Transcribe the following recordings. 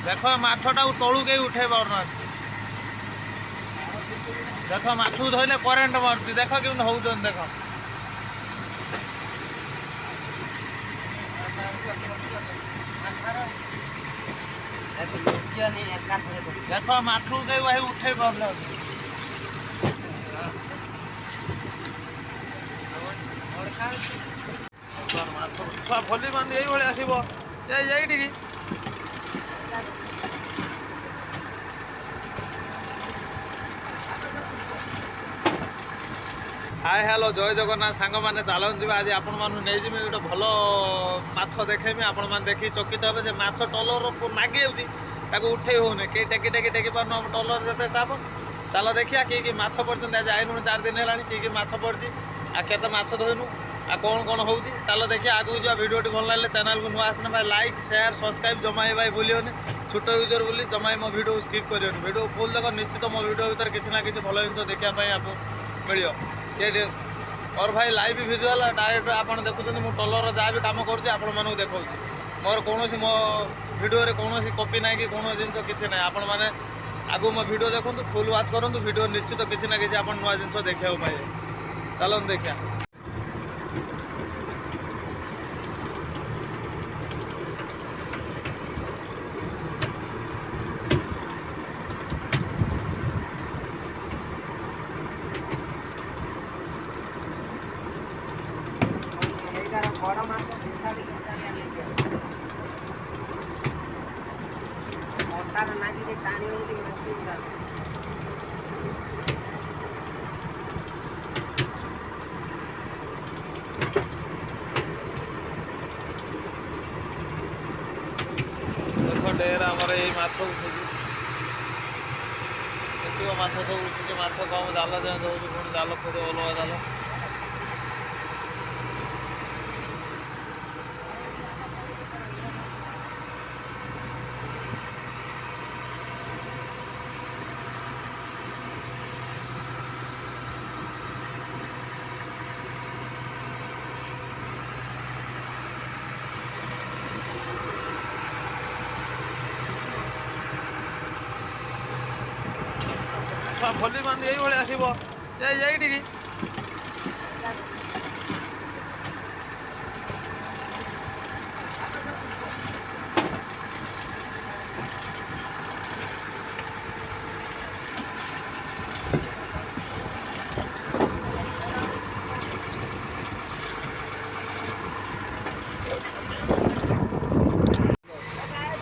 देख माछटा तलू कहीं उठे पारना देख माछ धरले करेन्ट मार्च देख कि हूँ देख देख माछ कहीं भाई उठे पारना भली मान ये आसब ये हाय हेलो जय जगन्नाथ सांग मैंने चलती आज आपण नहीं गोटे भल माछ देखेमी आपण मैंने देखी चकित हे माछ टलर नागी जाऊँगी उठे होने कई टेकी टेकी टेकी पार टलर जिते स्टाफ चल देखिया कि माछ पड़ते आज आईनु 4 दिन है कि माछ पड़ी आ केते माछ धोइनु आ कौन कौन हो चलो देखिए आगू जा भिडियो भल लगे चैनल को नुआ आसना भाई लाइक शेयर सब्सक्राइब जमा भाई भूलियोनि छोट यूजर बोली जमा मो भिडियो स्किप करियोनि भिडियो फुल देख निश्चित मो भिडियो भीतर किसी ना किसी भल जिन देखापी आपको मिल और भाई लाइव भिजुआल डायरेक्ट आप देखुं मुझे टलर जहाँ भी कम करूँ देखा मोर कौन मो भिडियो कौन कपी ना कि कौन जिन किसी ना आपण मैंने आगू मो भिडियो देखो फुल वाच करूँ भिडियो निश्चित किसी ना किसी आप नुआ जिन देखा पाए चलो देखा ढेर आमर ये माछ उठे माछ सब उठे माछ कम जाल जाए पुणी जाल खोद अलग जाल भली मान ये आसब ये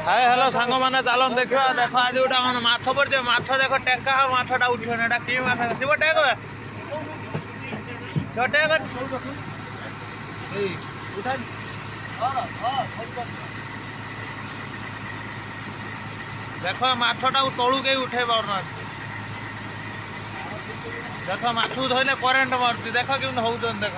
हाय हेलो सांग मैंने चलन देखा देख आज गोटा माछ पड़े माछ देख टेका माछटा उठे कि शिव टेक देख माछटा तलू कहीं उठे पारना देख माछ धरले करेन्ट मार्च देख कि हूँ देख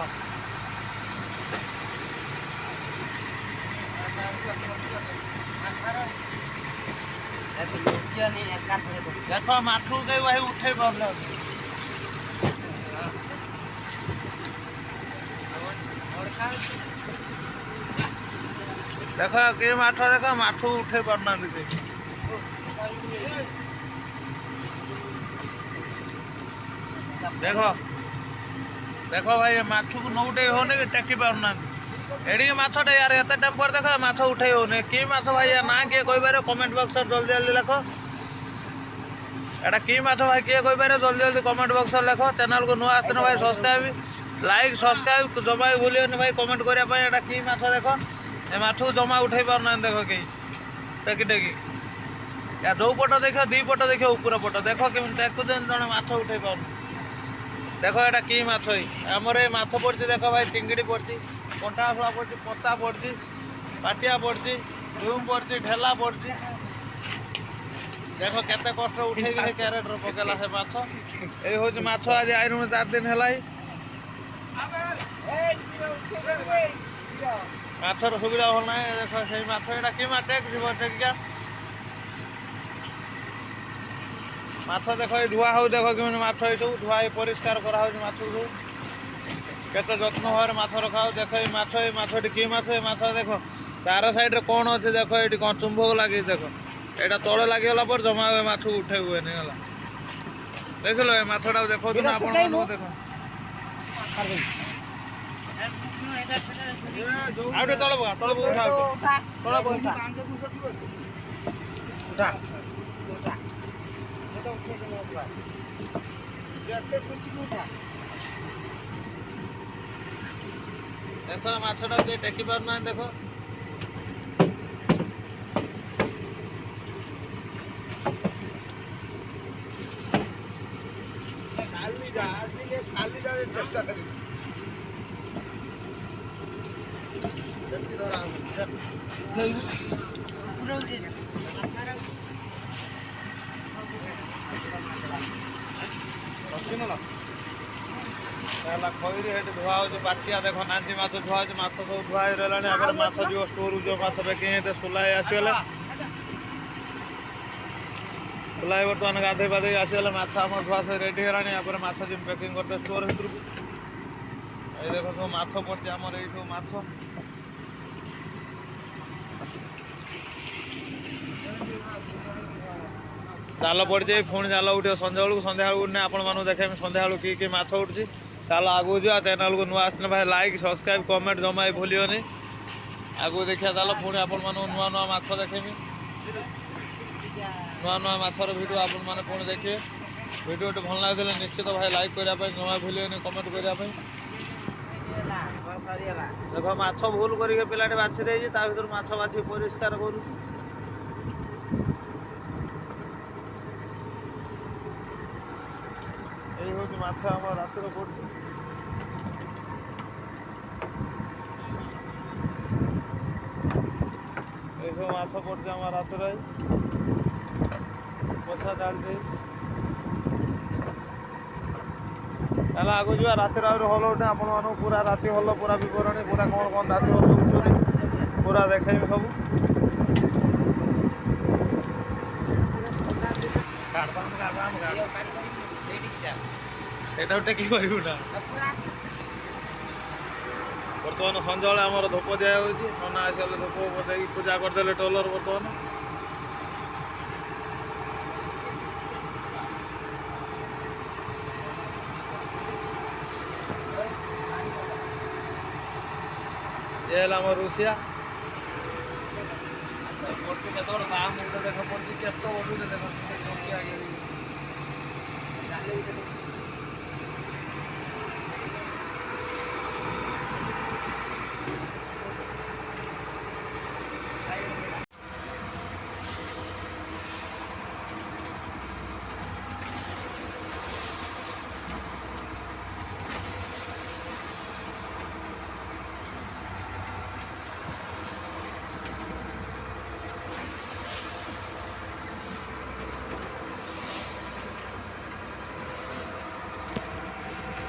देख माछ कहीं भाई उठे पारना देख कि माछ देख माछ उठे पारना देख देख भाई माछ को न उठे होने कि टेकी पारना एड़ी माछटा यार एत टाइम पर देख माछ उठे होने कि माछ भाई यार ना किए कहीपर कमेंट बक्स जल्दी जल्दी लिख एटा कि माछ भाई किए कहीपर जल्दी जल्दी कमेंट बक्स लिख चैनल को नुआ आसना भाई सब्सक्राइब लाइक सब्सक्राइब जमा भूलियोनि भाई कमेंट करने कि माछ देख ए माछ जमा उठे पारना देख कहीं टेकी टेकी या जो पट देख दी पट देख ऊपर पट देख कि टेकुन जड़े माछ उठे पार देख एटा कि माछ आमर ये माछ पड़ी देख भाई चिंगड़ी पड़ी कंटा फला पड़ी पता पड़ी पाटिया पड़ी रूम पड़ी ढेला पड़ी देख केते कष्ट उठे क्यारेट पकेला से माछ ये हूँ माछ आज आईनु 4 दिन है माछर सुविधा भल ना देख से माछ एटा कि टेक टेकिका माछ देख ये धुआ हो देख कि माछ ये धुआ परिष्कार करा माछ केते जत्न भाव माछ रखा देख ये माछटी कि माछ देख तार साइड रे कौन अच्छे देख ये कौन चुंबक लगे देख এটা তଳେ ଲାଗିଗଲା ପରେ ଜମା ଏ ମାଛକୁ ଉଠେଇ ହୁଏନି ହେଲା। ଦେଖିଲ ଏ ମାଛଟାକୁ ଦେଖାଉଛି ନା ଆପଣମାନଙ୍କୁ ଦେଖ। ଆଉ ଟିକେ ତଳେ ପକା ତଳେ ପକା ତଳେ ପକା। ଦେଖ ମାଛଟାକୁ ଟିକେ ଟେକି ପାରୁନାହାନ୍ତି ଦେଖ। ଖାଲି ଯା ଚେଷ୍ଟା କରିବି ସେମିତି ଧରା ହେଲା ଖଇରି ସେଠି ଧୁଆ ହଉଛି ପାଟିଆ ଦେଖ ନାଞ୍ଜି ମାଛ ଧୁଆ ହଉଛି ମାଛ ସବୁ ଧୁଆ ହେଇ ରହିଲାଣି ଆଗରେ ମାଛ ଯିବ ଷ୍ଟୋରକୁ ଯିବ ମାଛ ପ୍ୟାକିଂ ହେଇତେ ସୁଲା ହେଇ ଆସିଗଲେ ସୁଲା ହେଇ ବର୍ତ୍ତମାନ ଗାଧେଇ ପାଧେଇ ଆସିଗଲେ ମାଛ ଆମର ଧୁଆ ସହି ରେଡି ହେଲାଣି ତାପରେ ମାଛ ଯିବି ପ୍ୟାକିଂ କରିତେ ଷ୍ଟୋର ଭିତରକୁ। ଏଇ ଦେଖ ସବୁ ମାଛ ପଡିଛି ଆମର ଏଇ ସବୁ ମାଛ ଜାଲ ପଡ଼ିଛି ପୁଣି ଜାଲ ଉଠିବ ସନ୍ଧ୍ୟାବେଳକୁ ସନ୍ଧ୍ୟାବେଳକୁ ଉଠିନେ ଆପଣମାନଙ୍କୁ ଦେଖେଇବି ସନ୍ଧ୍ୟାବେଳକୁ କି ମାଛ ଉଠୁଛି। ଚାଲ ଆଗକୁ ଯିବା ଚ୍ୟାନେଲକୁ ନୂଆ ଆସିଥିଲେ ଭାଇ ଲାଇକ୍ ସବସ୍କ୍ରାଇବ୍ କମେଣ୍ଟ ଜମା ବି ଭୁଲିବନି। ଆଗକୁ ଦେଖିବା ଚାଲ ପୁଣି ଆପଣମାନଙ୍କୁ ନୂଆ ନୂଆ ମାଛ ଦେଖେଇବି ନୂଆ ନୂଆ ମାଛର ଭିଡ଼ିଓ ଆପଣମାନେ ପୁଣି ଦେଖିବେ। ଭିଡ଼ିଓଟି ଭଲ ଲାଗିଥିଲେ ନିଶ୍ଚିତ ଭାଇ ଲାଇକ୍ କରିବା ପାଇଁ ଜମା ଭୁଲିବନି କମେଣ୍ଟ କରିବା ପାଇଁ। ଦେଖ ମାଛ ଭୁଲ କରିକି ପିଲାଟି ବାଛି ଦେଇଛି ତା ଭିତରୁ ମାଛ ବାଛି ପରିଷ୍କାର କରୁଛି। ଏଇ ହଉଛି ମାଛ ଆମର ରାତିରେ ପଡୁଛି। ଏଇସବୁ ମାଛ ପଡୁଛି ଆମର ରାତିରେ ବର୍ଷା ଚାଲିଛି ହେଲା। ଆଗକୁ ଯିବା ରାତିରେ ଆହୁରି ହଲ ଉଠେ ଆପଣମାନଙ୍କୁ ପୁରା ରାତି ହଲ ପୁରା ବିବରଣୀ ପୁରା କ'ଣ କ'ଣ ରାତି ହଲ ଉଠୁଛି ପୁରା ଦେଖେଇବି ସବୁ। ସେଇଟାକୁ ଟେକି ପାରିବୁ ନା। ବର୍ତ୍ତମାନ ସଞ୍ଜବେଳେ ଆମର ଧୂପ ଦିଆଯାଉଛି ନନା ଆସିଗଲେ ଧୂପ ଦେଇକି ପୂଜା କରିଦେଲେ ଟୋଲର ବର୍ତ୍ତମାନ। ये ହେଲା ଆମର ରୁଷିଆ ପଡୁଛି କେତେବେଳେ ତା ମୁଣ୍ଡ ଦେଖ ପଡୁଛି କେତେ ବଢୁଛି ଦେଖ।